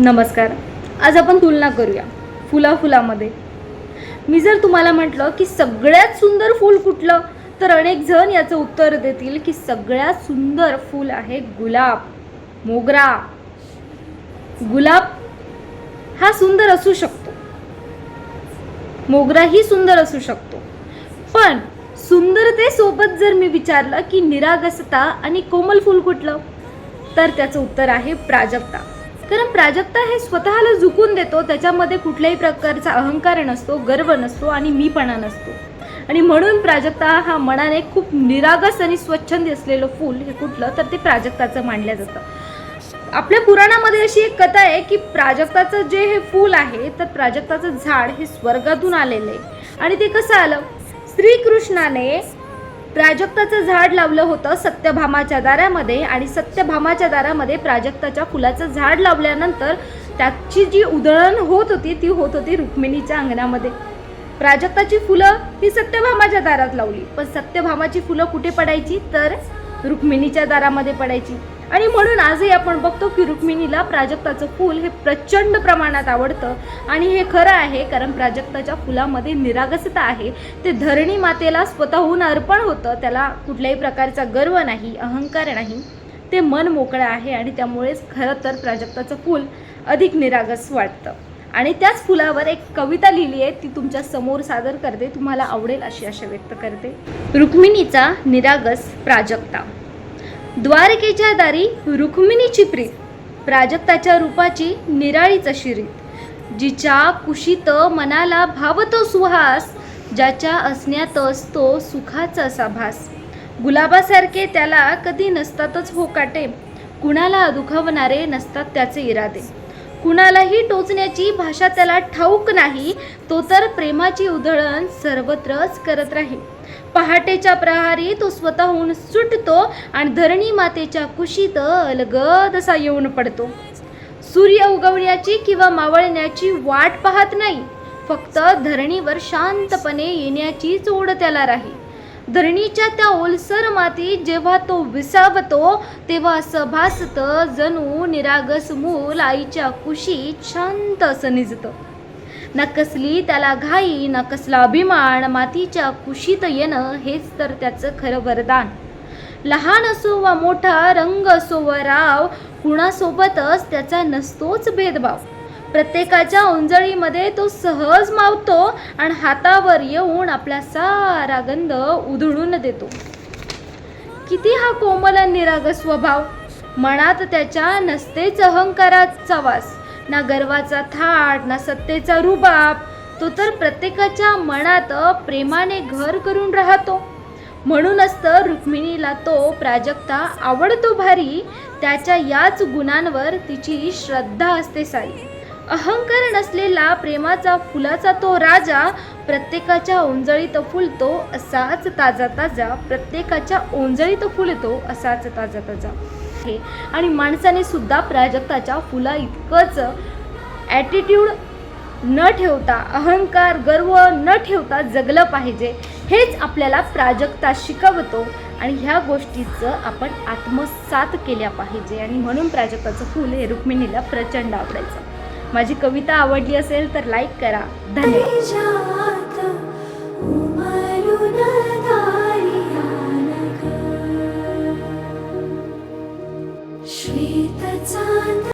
नमस्कार. आज आपण तुलना करूया फुलामध्ये. मी जर तुम्हाला म्हटलं की सगळ्यात सुंदर फूल कुठलं, तर अनेक जण याचं उत्तर देतील की सगळ्यात सुंदर फूल आहे गुलाब, मोगरा. गुलाब हा सुंदर असू शकतो, मोगराही सुंदर असू शकतो, पण सुंदरतेसोबत जर मी विचारलं की निरागसता आणि कोमल फूल कुठलं, तर त्याचं उत्तर आहे प्राजक्ता. कारण प्राजक्ता हे स्वतःला झुकून देतो, त्याच्यामध्ये कुठल्याही प्रकारचा अहंकार नसतो, गर्व नसतो आणि मीपणा नसतो. आणि म्हणून प्राजक्ता हा मनाने खूप निरागस आणि स्वच्छंदी असलेलं फूल हे कुठलं, तर ते प्राजक्ताचं मानलं जातं. आपल्या पुराणामध्ये अशी एक कथा आहे की प्राजक्ताचं जे हे फूल आहे, तर प्राजक्ताचं झाड हे स्वर्गातून आलेलं आहे. आणि ते कसं आलं, श्रीकृष्णाने प्राजक्ताचं झाड लावलं होतं सत्यभामाच्या दारामध्ये, आणि सत्यभामाच्या दारामध्ये प्राजक्ताच्या फुलाचं झाड लावल्यानंतर त्याची जी उधळण होत होती ती होत होती रुक्मिणीच्या अंगणामध्ये. प्राजक्ताची फुलं ही सत्यभामाच्या दारात लावली, पण सत्यभामाची फुलं कुठे पडायची, तर रुक्मिणीच्या दारामध्ये पडायची. आणि म्हणून आजही आपण बघतो की रुक्मिणीला प्राजक्ताचं फूल हे प्रचंड प्रमाणात आवडतं. आणि हे खरं आहे, कारण प्राजक्ताच्या फुलामध्ये निरागसता आहे. ते धरणी मातेला स्वतःहून अर्पण होतं, त्याला कुठल्याही प्रकारचा गर्व नाही, अहंकार नाही, ते मन मोकळं आहे. आणि त्यामुळेच खरं तर प्राजक्ताचं फूल अधिक निरागस वाटतं. आणि त्याच फुलावर एक कविता लिहिली आहे, ती तुमच्या समोर सादर करते, तुम्हाला आवडेल अशी आशा व्यक्त करते. रुक्मिणीचा निरागस प्राजक्ता. द्वारकेच्या दारी रुक्मिणीची प्रीत, प्राजक्ताच्या रूपाची निराळीच अशी रीत. जिच्या कुशीत मनाला भावतो सुहास, ज्याच्या असण्यात असतो सुखाचा असा भास. गुलाबासारखे त्याला कधी नसतातच हो काटे, कुणाला दुखावणारे नसतात त्याचे इरादे. कुणालाही टोचण्याची भाषा त्याला ठाऊक नाही, तो तर प्रेमाची उधळण सर्वत्रच करत राही. पहाटेच्या प्रहारी तो स्वतःहून सुटतो, आणि धरणी मातेच्या कुशीत अलगद असा येऊन पडतो. सूर्य उगवण्याची किंवा मावळण्याची वाट पाहत नाही, फक्त धरणीवर शांतपणे येण्याचीच ओढ त्याला राही. धरणीच्या त्या ओलसर माती जेव्हा तो विसावतो, तेव्हा असं भासतं जणू निरागस मूल आईच्या कुशीत शांत असं निजतं. ना कसली त्याला घाई, ना कसला अभिमान, मातीच्या कुशीत येणं हेच तर त्याचं खरं वरदान. लहान असो वा मोठा, रंग असो वा राव, कुणासोबतच त्याचा नसतोच भेदभाव. प्रत्येकाच्या ओंजळीमध्ये तो सहज मावतो, आणि हातावर येऊन आपला सारा गंध उधळून देतो. किती हा कोमल आणि निरागस स्वभाव. मनात त्याच्या नसतेच अहंकाराचा वास, ना गर्वाचा थाट, ना सत्तेचा रुबाब. तो तर प्रत्येकाच्या मनात प्रेमाने घर करून राहतो. म्हणूनच तर रुक्मिणीला तो प्राजक्ता आवडतो भारी, त्याच्या याच गुणांवर तिची श्रद्धा असते सारी. अहंकार नसलेला प्रेमाचा फुलाचा तो राजा, प्रत्येकाच्या ओंजळीत फुलतो असाच ताजा ताजा, प्रत्येकाच्या ओंजळीत फुलतो असाच ताजा ताजा. आणि माणसाने सुद्धा प्राजक्ताच्या फुला इतकंच ॲटिट्यूड न ठेवता, अहंकार गर्व न ठेवता जगलं पाहिजे, हेच आपल्याला प्राजक्ता शिकवतो. आणि ह्या गोष्टीचं आपण आत्मसात केल्या पाहिजे. आणि म्हणून प्राजक्ताचं फूल हे रुक्मिणीला प्रचंड आवडायचं. माझी कविता आवडली असेल तर लाईक करा. धन्यवाद.